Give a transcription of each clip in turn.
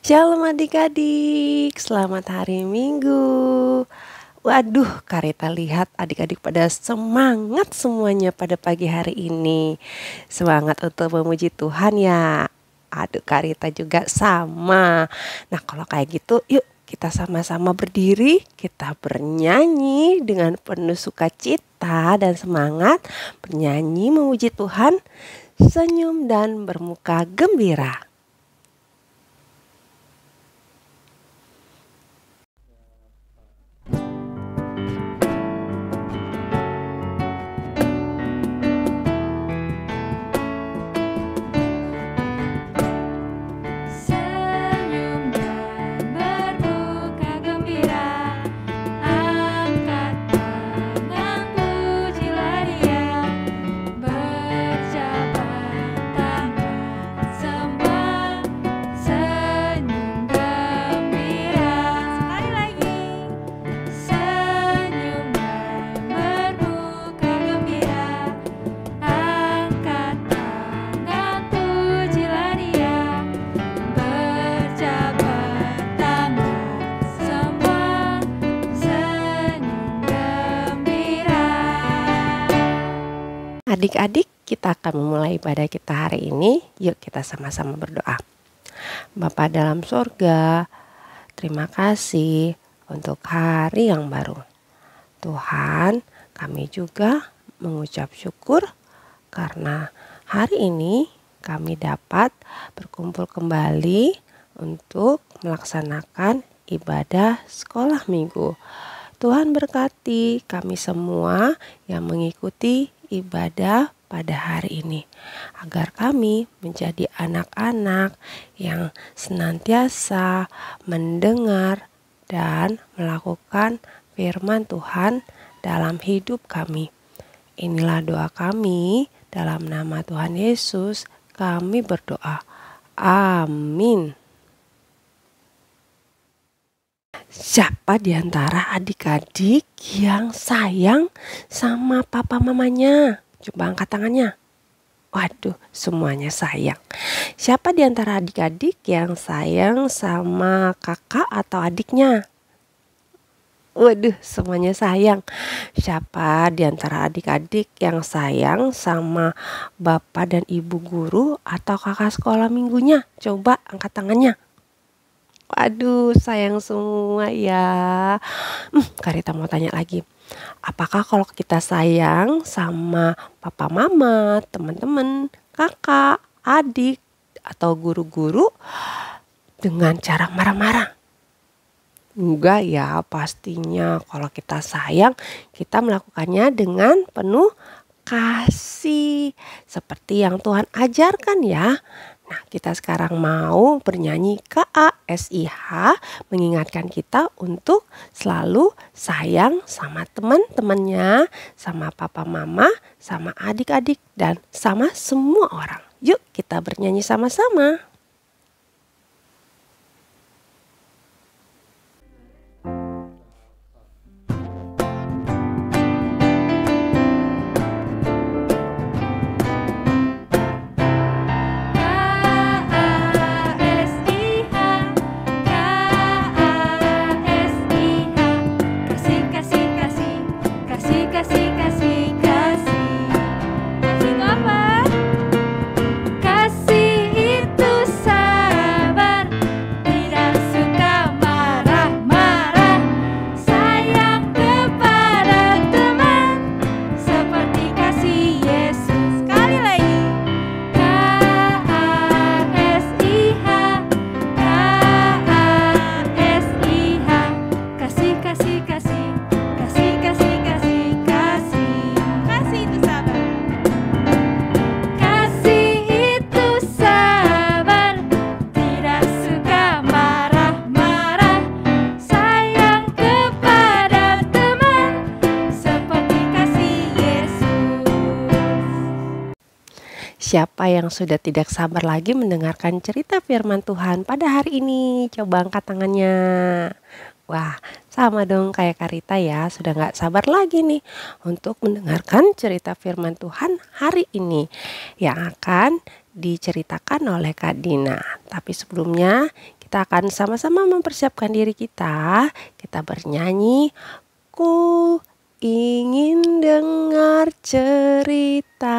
Shalom adik-adik, selamat hari Minggu. Waduh, Karita lihat adik-adik pada semangat semuanya pada pagi hari ini. Semangat untuk memuji Tuhan ya. Aduh, Karita juga sama. Nah, kalau kayak gitu, yuk kita sama-sama berdiri, kita bernyanyi dengan penuh sukacita dan semangat. Bernyanyi memuji Tuhan, senyum dan bermuka gembira. Adik-adik, kita akan memulai ibadah kita hari ini. Yuk kita sama-sama berdoa. Bapa dalam sorga, terima kasih untuk hari yang baru. Tuhan, kami juga mengucap syukur karena hari ini kami dapat berkumpul kembali untuk melaksanakan ibadah sekolah minggu. Tuhan berkati kami semua yang mengikuti ibadah pada hari ini, agar kami menjadi anak-anak yang senantiasa mendengar dan melakukan firman Tuhan dalam hidup kami. Inilah doa kami, dalam nama Tuhan Yesus kami berdoa. Amin. Siapa di antara adik-adik yang sayang sama papa mamanya? Coba angkat tangannya. Waduh, semuanya sayang. Siapa di antara adik-adik yang sayang sama kakak atau adiknya? Waduh, semuanya sayang. Siapa di antara adik-adik yang sayang sama bapak dan ibu guru atau kakak sekolah minggunya? Coba angkat tangannya. Waduh, sayang semua ya. Karita mau tanya lagi. Apakah kalau kita sayang sama papa mama, teman-teman, kakak, adik, atau guru-guru dengan cara marah-marah? Enggak ya, pastinya kalau kita sayang, kita melakukannya dengan penuh kasih. Seperti yang Tuhan ajarkan ya. Nah, kita sekarang mau bernyanyi KASIH, mengingatkan kita untuk selalu sayang sama teman-temannya, sama papa mama, sama adik-adik, dan sama semua orang. Yuk kita bernyanyi sama-sama. Siapa yang sudah tidak sabar lagi mendengarkan cerita firman Tuhan pada hari ini? Coba angkat tangannya. Wah, sama dong kayak Karita ya, sudah gak sabar lagi nih untuk mendengarkan cerita firman Tuhan hari ini yang akan diceritakan oleh Kak Dina. Tapi sebelumnya kita akan sama-sama mempersiapkan diri kita. Kita bernyanyi, ku ingin dengar cerita.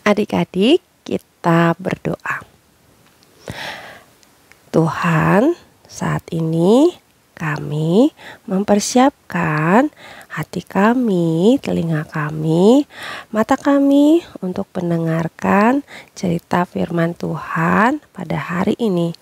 Adik-adik, kita berdoa. Tuhan, saat ini kami mempersiapkan hati kami, telinga kami, mata kami untuk mendengarkan cerita firman Tuhan pada hari ini.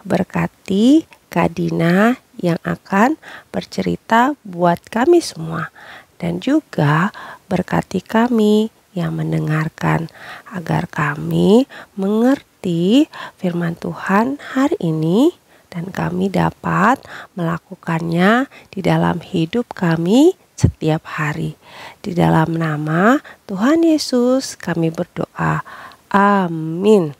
Berkati Kak Dina yang akan bercerita buat kami semua, dan juga berkati kami yang mendengarkan, agar kami mengerti firman Tuhan hari ini dan kami dapat melakukannya di dalam hidup kami setiap hari. Di dalam nama Tuhan Yesus kami berdoa. Amin.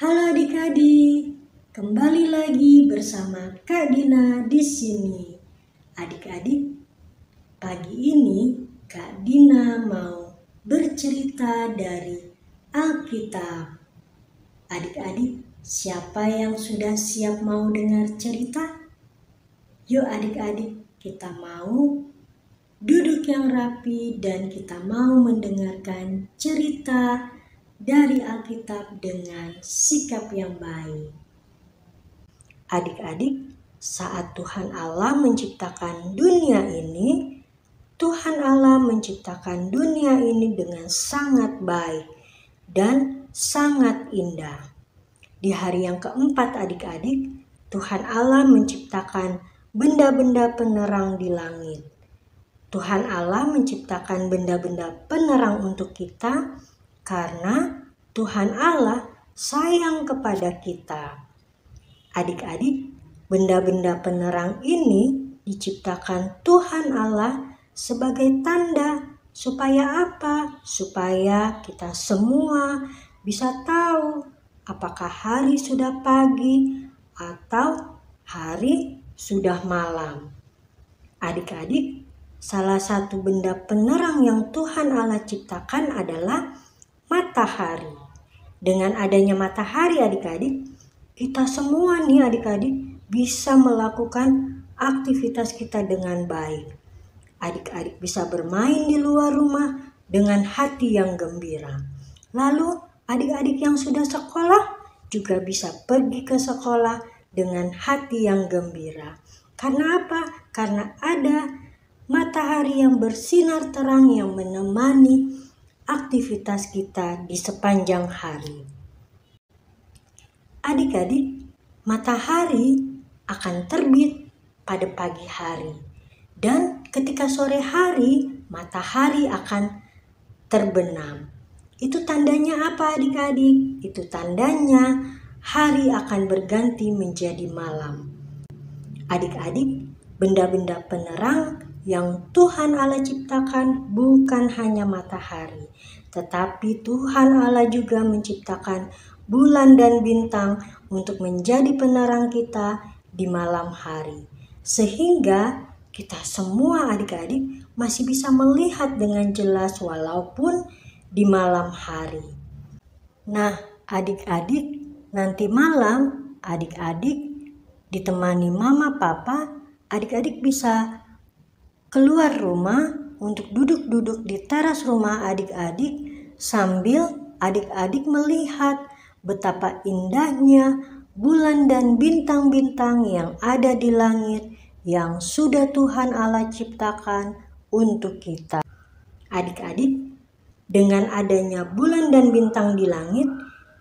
Halo adik-adik, kembali lagi bersama Kak Dina di sini. Adik-adik, pagi ini Kak Dina mau bercerita dari Alkitab. Adik-adik, siapa yang sudah siap mau dengar cerita? Yuk adik-adik, kita mau duduk yang rapi dan kita mau mendengarkan cerita dari Alkitab dengan sikap yang baik. Adik-adik, saat Tuhan Allah menciptakan dunia ini, Tuhan Allah menciptakan dunia ini dengan sangat baik dan sangat indah. Di hari yang keempat adik-adik, Tuhan Allah menciptakan benda-benda penerang di langit. Tuhan Allah menciptakan benda-benda penerang untuk kita karena Tuhan Allah sayang kepada kita. Adik-adik, benda-benda penerang ini diciptakan Tuhan Allah sebagai tanda supaya apa? Supaya kita semua bisa tahu apakah hari sudah pagi atau hari sudah malam. Adik-adik, salah satu benda penerang yang Tuhan Allah ciptakan adalah matahari. Dengan adanya matahari adik-adik, kita semua nih adik-adik bisa melakukan aktivitas kita dengan baik. Adik-adik bisa bermain di luar rumah dengan hati yang gembira. Lalu adik-adik yang sudah sekolah juga bisa pergi ke sekolah dengan hati yang gembira. Karena apa? Karena ada matahari yang bersinar terang yang menemani aktivitas kita di sepanjang hari. Adik-adik, matahari akan terbit pada pagi hari. Dan ketika sore hari, matahari akan terbenam. Itu tandanya apa adik-adik? Itu tandanya hari akan berganti menjadi malam. Adik-adik, benda-benda penerang yang Tuhan Allah ciptakan bukan hanya matahari, tetapi Tuhan Allah juga menciptakan bulan dan bintang untuk menjadi penerang kita di malam hari. Sehingga kita semua adik-adik masih bisa melihat dengan jelas walaupun di malam hari. Nah, adik-adik, nanti malam adik-adik ditemani mama papa, adik-adik bisa keluar rumah untuk duduk-duduk di teras rumah adik-adik sambil adik-adik melihat betapa indahnya bulan dan bintang-bintang yang ada di langit yang sudah Tuhan Allah ciptakan untuk kita. Adik-adik, dengan adanya bulan dan bintang di langit,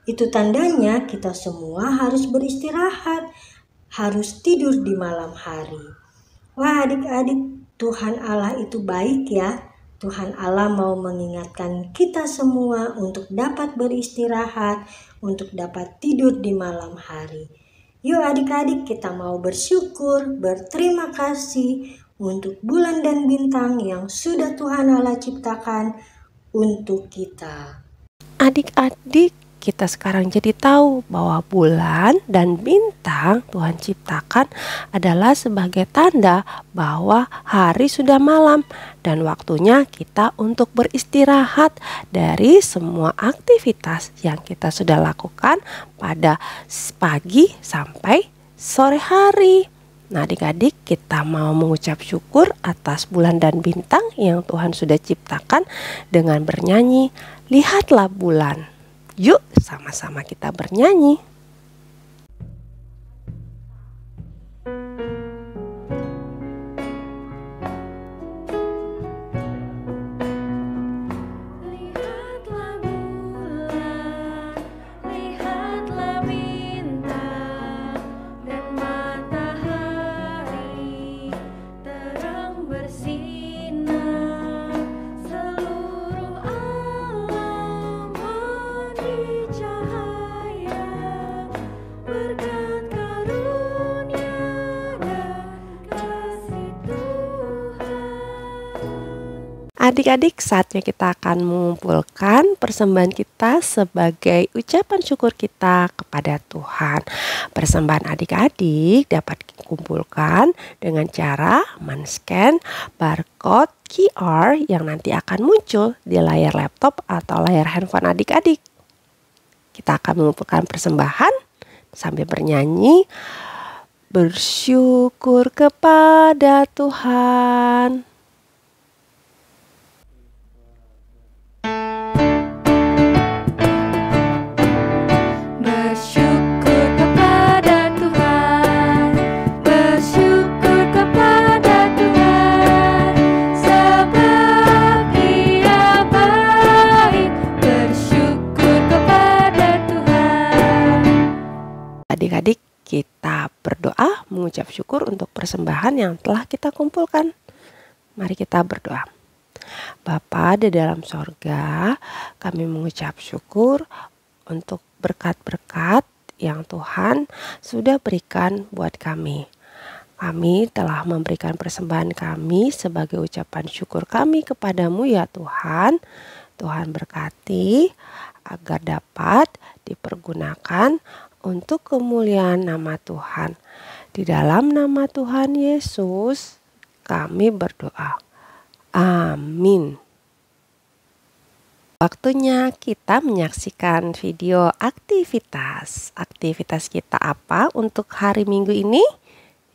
Itu tandanya kita semua harus beristirahat, harus tidur di malam hari. Wah adik-adik, Tuhan Allah itu baik ya. Tuhan Allah mau mengingatkan kita semua untuk dapat beristirahat, untuk dapat tidur di malam hari. Yuk adik-adik, kita mau bersyukur, berterima kasih untuk bulan dan bintang yang sudah Tuhan Allah ciptakan untuk kita. Adik-adik, kita sekarang jadi tahu bahwa bulan dan bintang Tuhan ciptakan adalah sebagai tanda bahwa hari sudah malam dan waktunya kita untuk beristirahat dari semua aktivitas yang kita sudah lakukan pada pagi sampai sore hari. Nah adik-adik, kita mau mengucap syukur atas bulan dan bintang yang Tuhan sudah ciptakan dengan bernyanyi, "Lihatlah bulan." Yuk sama-sama kita bernyanyi. Lihatlah bulan, lihatlah bintang dan matahari terang bersinar, seluruh alam penuh cahaya berkat karunia dan kasih Tuhan. Adik-adik, saatnya kita akan mengumpulkan persembahan kita sebagai ucapan syukur kita kepada Tuhan. Persembahan adik-adik dapat dikumpulkan dengan cara men-scan barcode QR yang nanti akan muncul di layar laptop atau layar handphone adik-adik. Kita akan mengumpulkan persembahan sambil bernyanyi, "Bersyukur kepada Tuhan." Bersyukur kepada Tuhan, bersyukur kepada Tuhan, sebab Dia baik. Bersyukur kepada Tuhan. Adik-adik, kita berdoa mengucap syukur untuk persembahan yang telah kita kumpulkan. Mari kita berdoa. Bapa di dalam sorga, kami mengucap syukur untuk berkat-berkat yang Tuhan sudah berikan buat kami. Kami telah memberikan persembahan kami sebagai ucapan syukur kami kepadamu ya Tuhan. Tuhan berkati agar dapat dipergunakan untuk kemuliaan nama Tuhan. Di dalam nama Tuhan Yesus kami berdoa. Amin. Waktunya kita menyaksikan video aktivitas. Aktivitas kita apa untuk hari Minggu ini?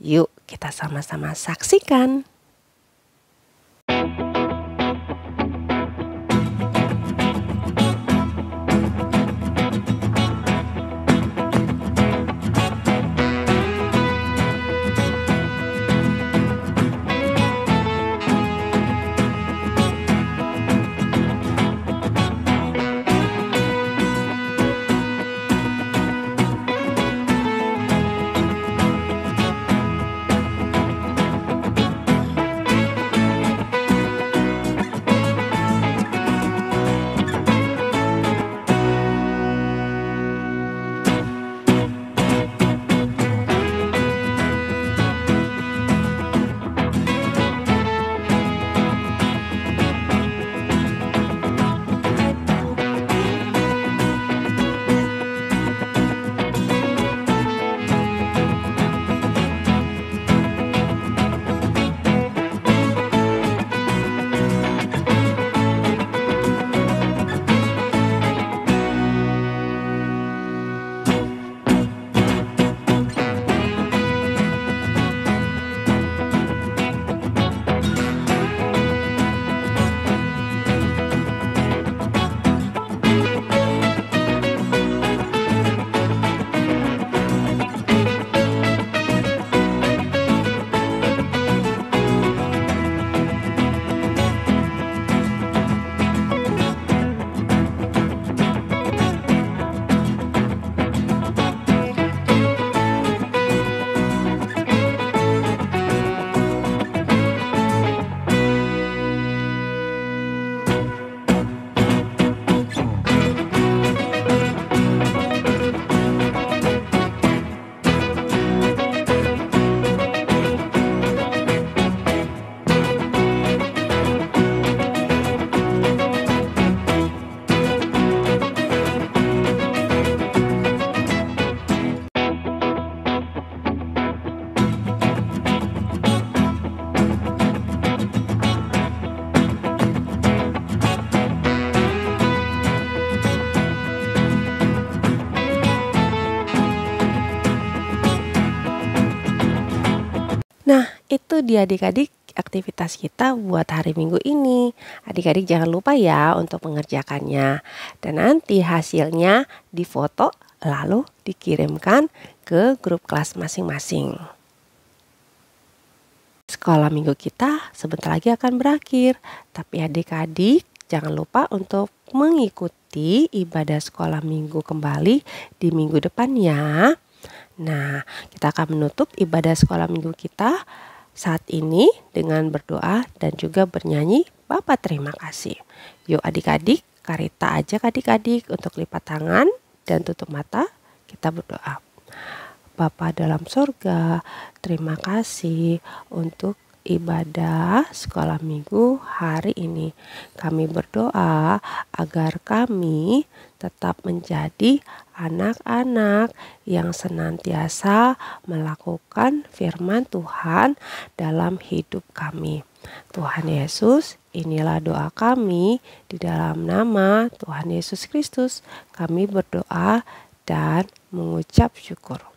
Yuk kita sama-sama saksikan. tuh di adik-adik aktivitas kita buat hari Minggu ini. Adik-adik jangan lupa ya untuk mengerjakannya. Dan nanti hasilnya difoto lalu dikirimkan ke grup kelas masing-masing. Sekolah minggu kita sebentar lagi akan berakhir. Tapi adik-adik jangan lupa untuk mengikuti ibadah sekolah minggu kembali di minggu depan ya. Nah, kita akan menutup ibadah sekolah minggu kita saat ini dengan berdoa dan juga bernyanyi Bapa terima kasih. Yuk adik-adik, Karita ajak adik-adik untuk lipat tangan dan tutup mata. Kita berdoa. Bapa dalam sorga, terima kasih untuk ibadah sekolah minggu hari ini. Kami berdoa agar kami tetap menjadi anak-anak yang senantiasa melakukan firman Tuhan dalam hidup kami. Tuhan Yesus, inilah doa kami di dalam nama Tuhan Yesus Kristus. Kami berdoa dan mengucap syukur.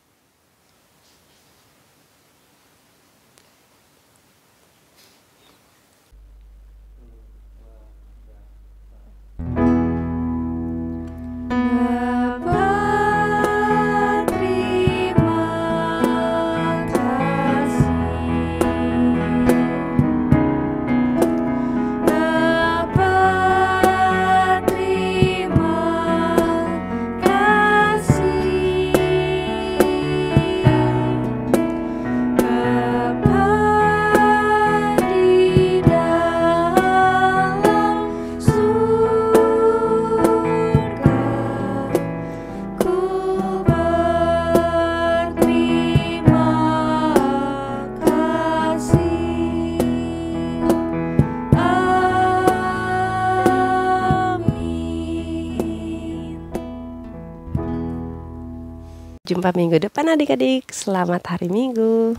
Jumpa minggu depan adik-adik. Selamat hari Minggu.